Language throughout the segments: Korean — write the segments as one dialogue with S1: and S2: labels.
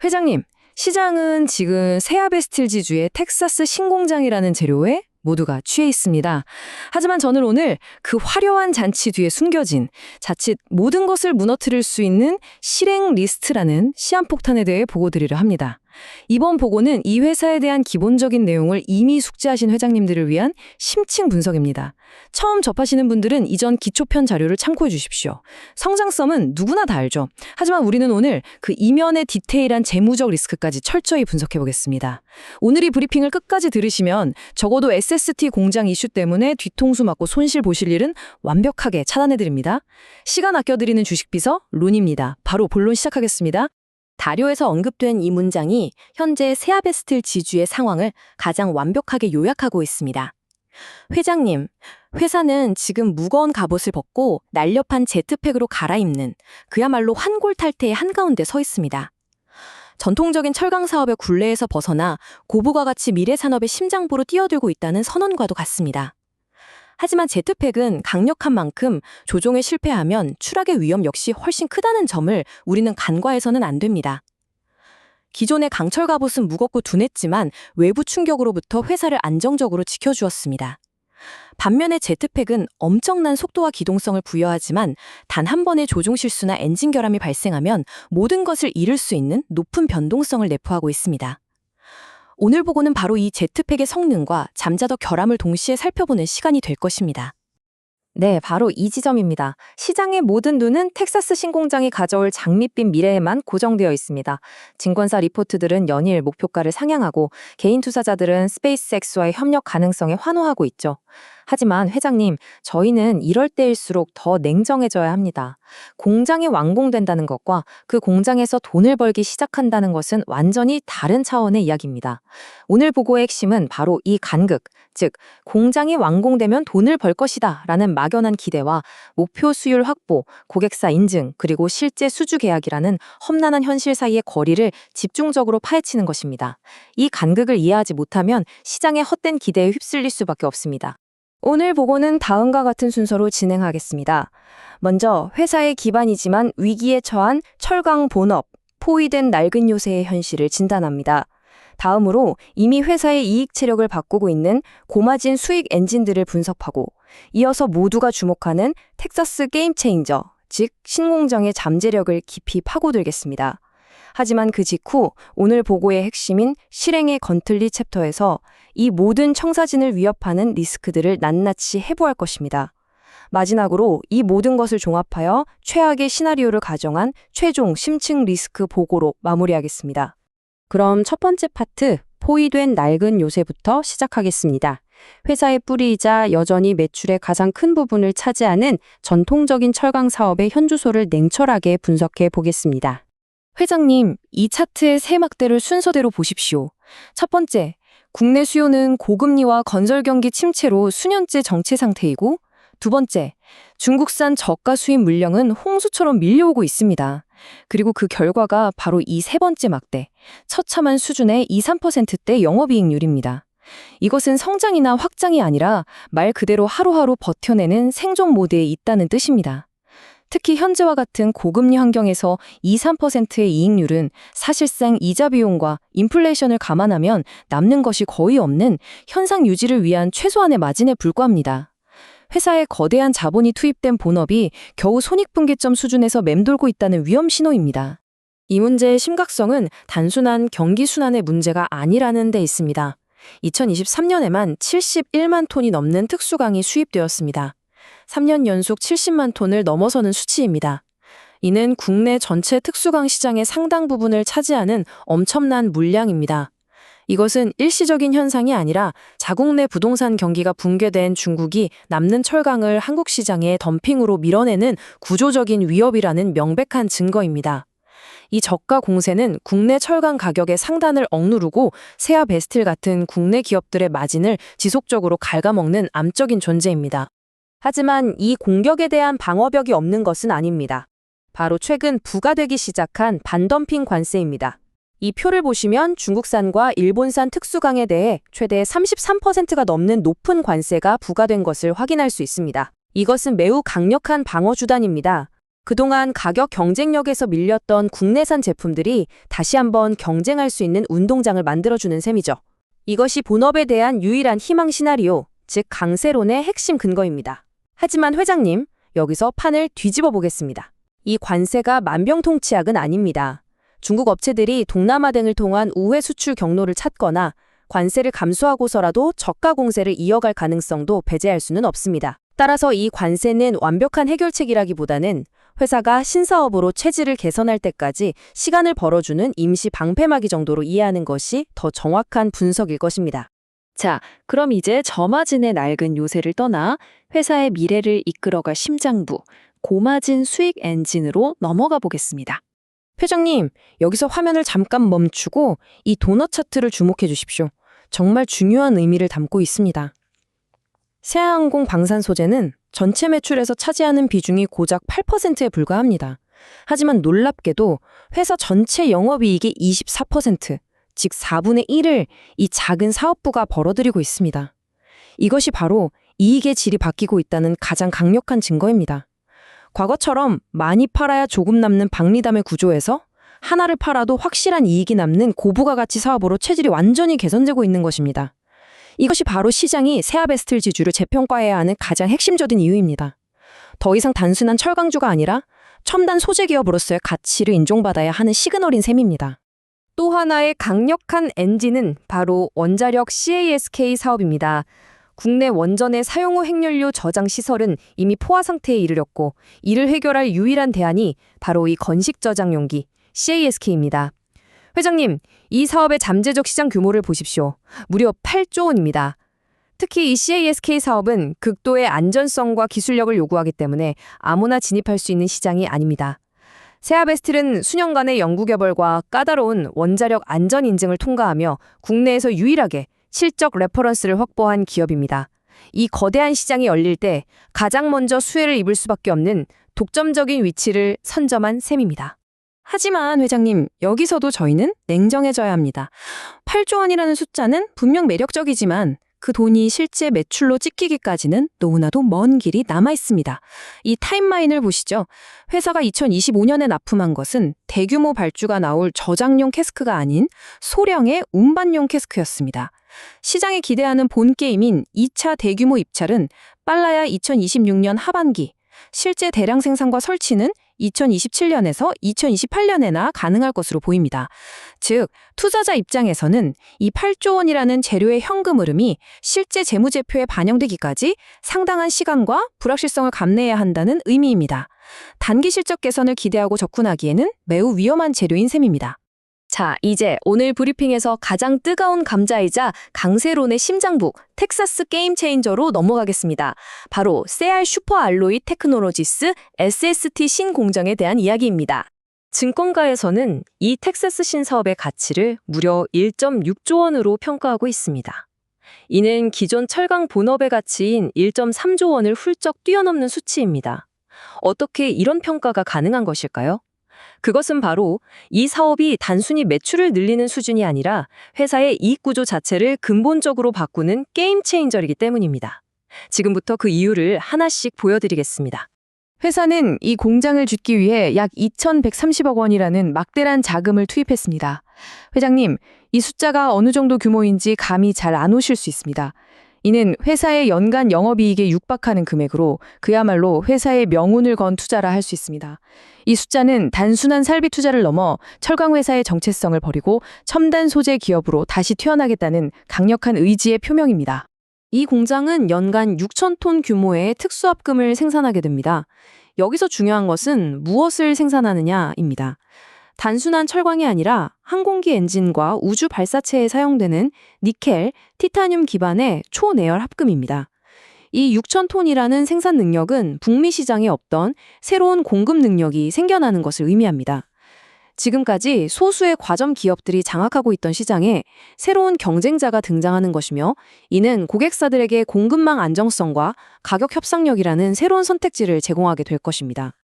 S1: 회장님, 시장은 지금 세아베스틸지주의 텍사스 신공장이라는 재료에 모두가 취해 있습니다. 하지만 저는 오늘 그 화려한 잔치 뒤에 숨겨진 자칫 모든 것을 무너뜨릴 수 있는 실행 리스트라는 시한폭탄에 대해 보고 드리려 합니다. 이번 보고는 이 회사에 대한 기본적인 내용을 이미 숙지하신 회장님들을 위한 심층 분석입니다. 처음 접하시는 분들은 이전 기초편 자료를 참고해 주십시오. 성장성은 누구나 다 알죠. 하지만 우리는 오늘 그 이면의 디테일한 재무적 리스크까지 철저히 분석해 보겠습니다. 오늘 이 브리핑을 끝까지 들으시면 적어도 SST 공장 이슈 때문에 뒤통수 맞고 손실 보실 일은 완벽하게 차단해 드립니다. 시간 아껴드리는 주식비서 론입니다. 바로 본론 시작하겠습니다. 다료에서 언급된 이 문장이 현재 세아베스틸 지주의 상황을 가장 완벽하게 요약하고 있습니다. 회장님, 회사는 지금 무거운 갑옷을 벗고 날렵한 제트팩으로 갈아입는 그야말로 환골탈태의 한가운데 서 있습니다. 전통적인 철강 사업의 굴레에서 벗어나 고부가 가치 미래 산업의 심장부로 뛰어들고 있다는 선언과도 같습니다. 하지만 제트팩은 강력한 만큼 조종에 실패하면 추락의 위험 역시 훨씬 크다는 점을 우리는 간과해서는 안 됩니다. 기존의 강철 갑옷은 무겁고 둔했지만 외부 충격으로부터 회사를 안정적으로 지켜주었습니다. 반면에 제트팩은 엄청난 속도와 기동성을 부여하지만 단 한 번의 조종 실수나 엔진 결함이 발생하면 모든 것을 잃을 수 있는 높은 변동성을 내포하고 있습니다. 오늘 보고는 바로 이 제트팩의 성능과 잠자더 결함을 동시에 살펴보는 시간이 될 것입니다. 네, 바로 이 지점입니다. 시장의 모든 눈은 텍사스 신공장이 가져올 장밋빛 미래에만 고정되어 있습니다. 증권사 리포트들은 연일 목표가를 상향하고 개인 투자자들은 스페이스X와의 협력 가능성에 환호하고 있죠. 하지만 회장님, 저희는 이럴 때일수록 더 냉정해져야 합니다. 공장이 완공된다는 것과 그 공장에서 돈을 벌기 시작한다는 것은 완전히 다른 차원의 이야기입니다. 오늘 보고의 핵심은 바로 이 간극, 즉 공장이 완공되면 돈을 벌 것이다 라는 막연한 기대와 목표 수율 확보, 고객사 인증, 그리고 실제 수주 계약이라는 험난한 현실 사이의 거리를 집중적으로 파헤치는 것입니다. 이 간극을 이해하지 못하면 시장의 헛된 기대에 휩쓸릴 수밖에 없습니다. 오늘 보고는 다음과 같은 순서로 진행하겠습니다. 먼저 회사의 기반이지만 위기에 처한 철강 본업, 포위된 낡은 요새의 현실을 진단합니다. 다음으로 이미 회사의 이익 체력을 바꾸고 있는 고마진 수익 엔진들을 분석하고 이어서 모두가 주목하는 텍사스 게임 체인저, 즉 신공장의 잠재력을 깊이 파고들겠습니다. 하지만 그 직후 오늘 보고의 핵심인 실행의 건틀리 챕터에서 이 모든 청사진을 위협하는 리스크들을 낱낱이 해부할 것입니다. 마지막으로 이 모든 것을 종합하여 최악의 시나리오를 가정한 최종 심층 리스크 보고로 마무리하겠습니다. 그럼 첫 번째 파트, 포위된 낡은 요새부터 시작하겠습니다. 회사의 뿌리이자 여전히 매출의 가장 큰 부분을 차지하는 전통적인 철강 사업의 현주소를 냉철하게 분석해 보겠습니다. 회장님, 이 차트의 세 막대를 순서대로 보십시오. 첫 번째, 국내 수요는 고금리와 건설 경기 침체로 수년째 정체 상태이고, 두 번째, 중국산 저가 수입 물량은 홍수처럼 밀려오고 있습니다. 그리고 그 결과가 바로 이 세 번째 막대, 처참한 수준의 2~3%대 영업이익률입니다. 이것은 성장이나 확장이 아니라 말 그대로 하루하루 버텨내는 생존 모드에 있다는 뜻입니다. 특히 현재와 같은 고금리 환경에서 2~3%의 이익률은 사실상 이자 비용과 인플레이션을 감안하면 남는 것이 거의 없는 현상 유지를 위한 최소한의 마진에 불과합니다. 회사에 거대한 자본이 투입된 본업이 겨우 손익분기점 수준에서 맴돌고 있다는 위험 신호입니다. 이 문제의 심각성은 단순한 경기 순환의 문제가 아니라는 데 있습니다. 2023년에만 71만 톤이 넘는 특수강이 수입되었습니다. 3년 연속 70만 톤을 넘어서는 수치입니다. 이는 국내 전체 특수강 시장의 상당 부분을 차지하는 엄청난 물량입니다. 이것은 일시적인 현상이 아니라 자국 내 부동산 경기가 붕괴된 중국이 남는 철강을 한국 시장에 덤핑으로 밀어내는 구조적인 위협이라는 명백한 증거입니다. 이 저가 공세는 국내 철강 가격의 상단을 억누르고 세아베스틸 같은 국내 기업들의 마진을 지속적으로 갉아먹는 암적인 존재입니다. 하지만 이 공격에 대한 방어벽이 없는 것은 아닙니다. 바로 최근 부과되기 시작한 반덤핑 관세입니다. 이 표를 보시면 중국산과 일본산 특수강에 대해 최대 33%가 넘는 높은 관세가 부과된 것을 확인할 수 있습니다. 이것은 매우 강력한 방어 주단입니다.
S2: 그동안 가격 경쟁력에서 밀렸던 국내산 제품들이 다시 한번 경쟁할 수 있는 운동장을 만들어주는 셈이죠. 이것이 본업에 대한 유일한 희망 시나리오, 즉 강세론의 핵심 근거입니다. 하지만 회장님, 여기서 판을 뒤집어 보겠습니다. 이 관세가 만병통치약은 아닙니다. 중국 업체들이 동남아 등을 통한 우회 수출 경로를 찾거나 관세를 감수하고서라도 저가 공세를 이어갈 가능성도 배제할 수는 없습니다. 따라서 이 관세는 완벽한 해결책이라기보다는 회사가 신사업으로 체질을 개선할 때까지 시간을 벌어주는 임시 방패막이 정도로 이해하는 것이 더 정확한 분석일 것입니다.
S1: 자, 그럼 이제 저마진의 낡은 요새를 떠나 회사의 미래를 이끌어갈 심장부, 고마진 수익 엔진으로 넘어가 보겠습니다. 회장님, 여기서 화면을 잠깐 멈추고 이 도넛 차트를 주목해 주십시오. 정말 중요한 의미를 담고 있습니다. 새하항공 방산 소재는 전체 매출에서 차지하는 비중이 고작 8%에 불과합니다. 하지만 놀랍게도 회사 전체 영업이익의 24%, 즉 4분의 1을 이 작은 사업부가 벌어들이고 있습니다. 이것이 바로 이익의 질이 바뀌고 있다는 가장 강력한 증거입니다. 과거처럼 많이 팔아야 조금 남는 박리담의 구조에서 하나를 팔아도 확실한 이익이 남는 고부가가치 사업으로 체질이 완전히 개선되고 있는 것입니다. 이것이 바로 시장이 세아베스틀 지주를 재평가해야 하는 가장 핵심적인 이유입니다. 더 이상 단순한 철강주가 아니라 첨단 소재 기업으로서의 가치를 인정받아야 하는 시그널인 셈입니다.
S2: 또 하나의 강력한 엔진은 바로 원자력 CASK 사업입니다. 국내 원전의 사용 후 핵연료 저장 시설은 이미 포화 상태에 이르렀고 이를 해결할 유일한 대안이 바로 이 건식 저장 용기 CASK입니다. 회장님, 이 사업의 잠재적 시장 규모를 보십시오. 무려 8조 원입니다. 특히 이 CASK 사업은 극도의 안전성과 기술력을 요구하기 때문에 아무나 진입할 수 있는 시장이 아닙니다. 세아베스틀은 수년간의 연구 개발과 까다로운 원자력 안전 인증을 통과하며 국내에서 유일하게 실적 레퍼런스를 확보한 기업입니다. 이 거대한 시장이 열릴 때 가장 먼저 수혜를 입을 수밖에 없는 독점적인 위치를 선점한 셈입니다.
S1: 하지만 회장님, 여기서도 저희는 냉정해져야 합니다. 8조 원이라는 숫자는 분명 매력적이지만 그 돈이 실제 매출로 찍히기까지는 너무나도 먼 길이 남아 있습니다. 이 타임라인을 보시죠. 회사가 2025년에 납품한 것은 대규모 발주가 나올 저장용 캐스크가 아닌 소량의 운반용 캐스크였습니다. 시장이 기대하는 본 게임인 2차 대규모 입찰은 빨라야 2026년 하반기, 실제 대량 생산과 설치는 2027년에서 2028년에나 가능할 것으로 보입니다. 즉, 투자자 입장에서는 이 8조 원이라는 재료의 현금 흐름이 실제 재무제표에 반영되기까지 상당한 시간과 불확실성을 감내해야 한다는 의미입니다. 단기 실적 개선을 기대하고 접근하기에는 매우 위험한 재료인 셈입니다.
S2: 자, 이제 오늘 브리핑에서 가장 뜨거운 감자이자 강세론의 심장부, 텍사스 게임 체인저로 넘어가겠습니다. 바로 세알 슈퍼 알로이 테크놀로지스 SST 신공정에 대한 이야기입니다. 증권가에서는 이 텍사스 신사업의 가치를 무려 1.6조 원으로 평가하고 있습니다. 이는 기존 철강 본업의 가치인 1.3조 원을 훌쩍 뛰어넘는 수치입니다. 어떻게 이런 평가가 가능한 것일까요? 그것은 바로 이 사업이 단순히 매출을 늘리는 수준이 아니라 회사의 이익 구조 자체를 근본적으로 바꾸는 게임 체인저이기 때문입니다. 지금부터 그 이유를 하나씩 보여드리겠습니다.
S1: 회사는 이 공장을 짓기 위해 약 2,130억 원이라는 막대한 자금을 투입했습니다. 회장님, 이 숫자가 어느 정도 규모인지 감이 잘 안 오실 수 있습니다. 이는 회사의 연간 영업이익에 육박하는 금액으로 그야말로 회사의 명운을 건 투자라 할 수 있습니다. 이 숫자는 단순한 설비 투자를 넘어 철강회사의 정체성을 버리고 첨단 소재 기업으로 다시 태어나겠다는 강력한 의지의 표명입니다. 이 공장은 연간 6,000톤 규모의 특수합금을 생산하게 됩니다. 여기서 중요한 것은 무엇을 생산하느냐입니다. 단순한 철광이 아니라 항공기 엔진과 우주 발사체에 사용되는 니켈, 티타늄 기반의 초내열 합금입니다. 이 6,000톤이라는 생산 능력은 북미 시장에 없던 새로운 공급 능력이 생겨나는 것을 의미합니다. 지금까지 소수의 과점 기업들이 장악하고 있던 시장에 새로운 경쟁자가 등장하는 것이며 이는 고객사들에게 공급망 안정성과 가격 협상력이라는 새로운 선택지를 제공하게 될 것입니다.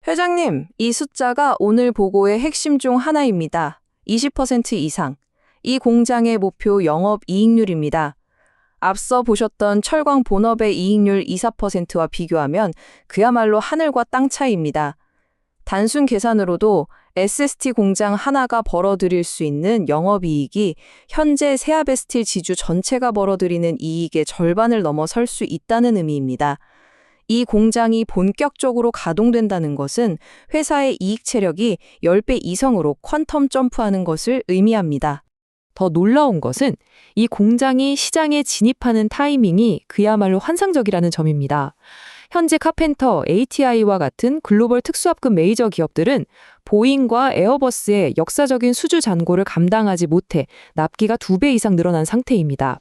S1: 회장님, 이 숫자가 오늘 보고의 핵심 중 하나입니다. 20% 이상. 이 공장의 목표 영업 이익률입니다. 앞서 보셨던 철광 본업의 이익률 24%와 비교하면 그야말로 하늘과 땅 차이입니다. 단순 계산으로도 SST 공장 하나가 벌어들일 수 있는 영업이익이 현재 세아베스틸 지주 전체가 벌어들이는 이익의 절반을 넘어설 수 있다는 의미입니다. 이 공장이 본격적으로 가동된다는 것은 회사의 이익 체력이 10배 이상으로 퀀텀 점프하는 것을 의미합니다.
S2: 더 놀라운 것은 이 공장이 시장에 진입하는 타이밍이 그야말로 환상적이라는 점입니다. 현재 카펜터, ATI와 같은 글로벌 특수합금 메이저 기업들은 보잉과 에어버스의 역사적인 수주 잔고를 감당하지 못해 납기가 2배 이상 늘어난 상태입니다.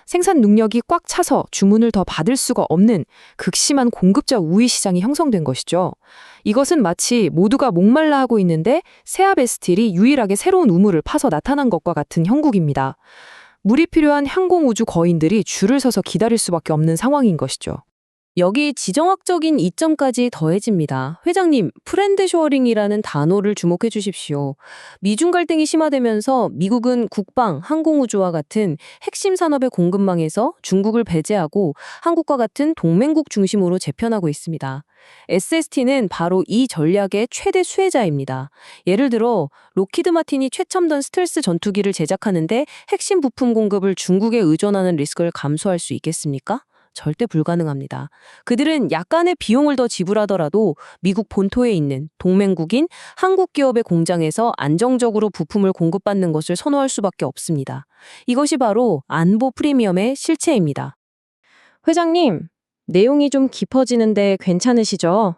S2: 생산 능력이 꽉 차서 주문을 더 받을 수가 없는 극심한 공급자 우위 시장이 형성된 것이죠. 이것은 마치 모두가 목말라 하고 있는데 세아베스틸이 유일하게 새로운 우물을 파서 나타난 것과 같은 형국입니다. 물이 필요한 항공우주 거인들이 줄을 서서 기다릴 수밖에 없는 상황인 것이죠.
S3: 여기 지정학적인 이점까지 더해집니다. 회장님, 프렌드쇼어링이라는 단어를 주목해 주십시오. 미중 갈등이 심화되면서 미국은 국방, 항공우주와 같은 핵심 산업의 공급망에서 중국을 배제하고 한국과 같은 동맹국 중심으로 재편하고 있습니다. SST는 바로 이 전략의 최대 수혜자입니다. 예를 들어 록히드 마틴이 최첨단 스텔스 전투기를 제작하는데 핵심 부품 공급을 중국에 의존하는 리스크를 감수할 수 있겠습니까? 절대 불가능합니다. 그들은 약간의 비용을 더 지불하더라도 미국 본토에 있는 동맹국인 한국 기업의 공장에서 안정적으로 부품을 공급받는 것을 선호할 수밖에 없습니다. 이것이 바로 안보 프리미엄의 실체입니다.
S4: 회장님, 내용이 좀 깊어지는데 괜찮으시죠?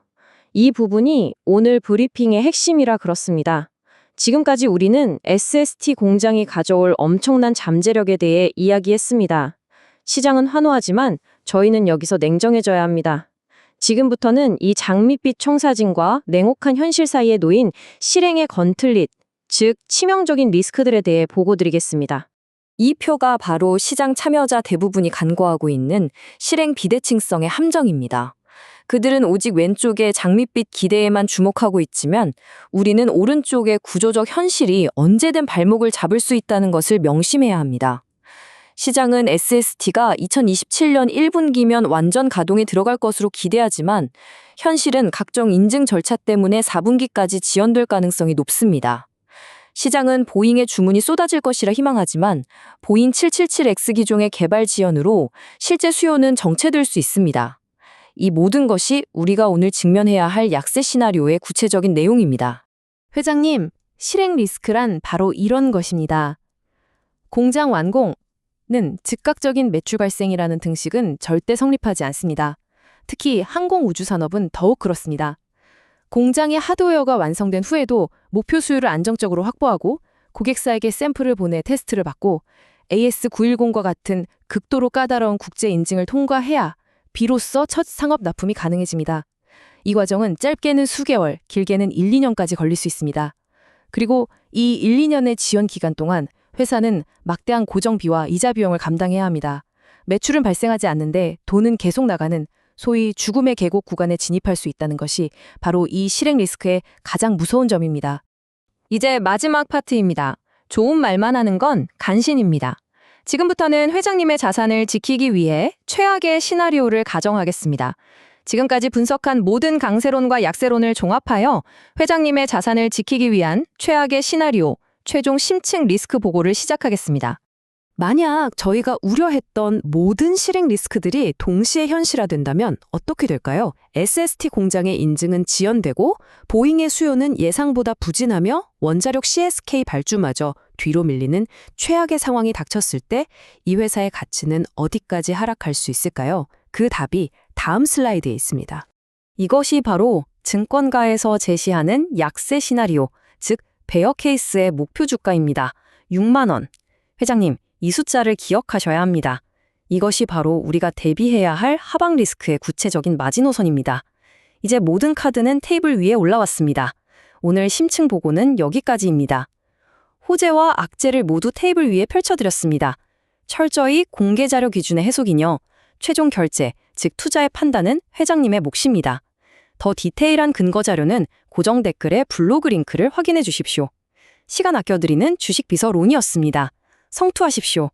S4: 이 부분이 오늘 브리핑의 핵심이라 그렇습니다. 지금까지 우리는 SST 공장이 가져올 엄청난 잠재력에 대해 이야기했습니다. 시장은 환호하지만 저희는 여기서 냉정해져야 합니다. 지금부터는 이 장밋빛 청사진과 냉혹한 현실 사이에 놓인 실행의 건틀릿, 즉 치명적인 리스크들에 대해 보고드리겠습니다.
S2: 이 표가 바로 시장 참여자 대부분이 간과하고 있는 실행 비대칭성의 함정입니다. 그들은 오직 왼쪽의 장밋빛 기대에만 주목하고 있지만 우리는 오른쪽의 구조적 현실이 언제든 발목을 잡을 수 있다는 것을 명심해야 합니다. 시장은 SST가 2027년 1분기면 완전 가동에 들어갈 것으로 기대하지만 현실은 각종 인증 절차 때문에 4분기까지 지연될 가능성이 높습니다. 시장은 보잉의 주문이 쏟아질 것이라 희망하지만 보잉 777X 기종의 개발 지연으로 실제 수요는 정체될 수 있습니다. 이 모든 것이 우리가 오늘 직면해야 할 약세 시나리오의 구체적인 내용입니다.
S3: 회장님, 실행 리스크란 바로 이런 것입니다. 공장 완공은 즉각적인 매출 발생이라는 등식은 절대 성립하지 않습니다. 특히 항공우주 산업은 더욱 그렇습니다. 공장의 하드웨어가 완성된 후에도 목표 수율을 안정적으로 확보하고 고객사에게 샘플을 보내 테스트를 받고 AS910과 같은 극도로 까다로운 국제 인증을 통과해야 비로소 첫 상업 납품이 가능해집니다. 이 과정은 짧게는 수개월, 길게는 1, 2년까지 걸릴 수 있습니다. 그리고 이 1, 2년의 지연 기간 동안 회사는 막대한 고정비와 이자 비용을 감당해야 합니다. 매출은 발생하지 않는데 돈은 계속 나가는 소위 죽음의 계곡 구간에 진입할 수 있다는 것이 바로 이 실행 리스크의 가장 무서운 점입니다.
S1: 이제 마지막 파트입니다. 좋은 말만 하는 건 간신입니다. 지금부터는 회장님의 자산을 지키기 위해 최악의 시나리오를 가정하겠습니다. 지금까지 분석한 모든 강세론과 약세론을 종합하여 회장님의 자산을 지키기 위한 최악의 시나리오, 최종 심층 리스크 보고를 시작하겠습니다.
S3: 만약 저희가 우려했던 모든 실행 리스크들이 동시에 현실화된다면 어떻게 될까요? SST 공장의 인증은 지연되고 보잉의 수요는 예상보다 부진하며 원자력 CSK 발주마저 뒤로 밀리는 최악의 상황이 닥쳤을 때 이 회사의 가치는 어디까지 하락할 수 있을까요? 그 답이 다음 슬라이드에 있습니다.
S2: 이것이 바로 증권가에서 제시하는 약세 시나리오, 즉 베어 케이스의 목표 주가입니다. 6만 원. 회장님, 이 숫자를 기억하셔야 합니다. 이것이 바로 우리가 대비해야 할 하방 리스크의 구체적인 마지노선입니다. 이제 모든 카드는 테이블 위에 올라왔습니다. 오늘 심층 보고는 여기까지입니다. 호재와 악재를 모두 테이블 위에 펼쳐드렸습니다. 철저히 공개 자료 기준의 해석이며 최종 결제, 즉 투자의 판단은 회장님의 몫입니다. 더 디테일한 근거 자료는 고정 댓글에 블로그 링크를 확인해 주십시오. 시간 아껴드리는 주식 비서 론이었습니다. 성투하십시오.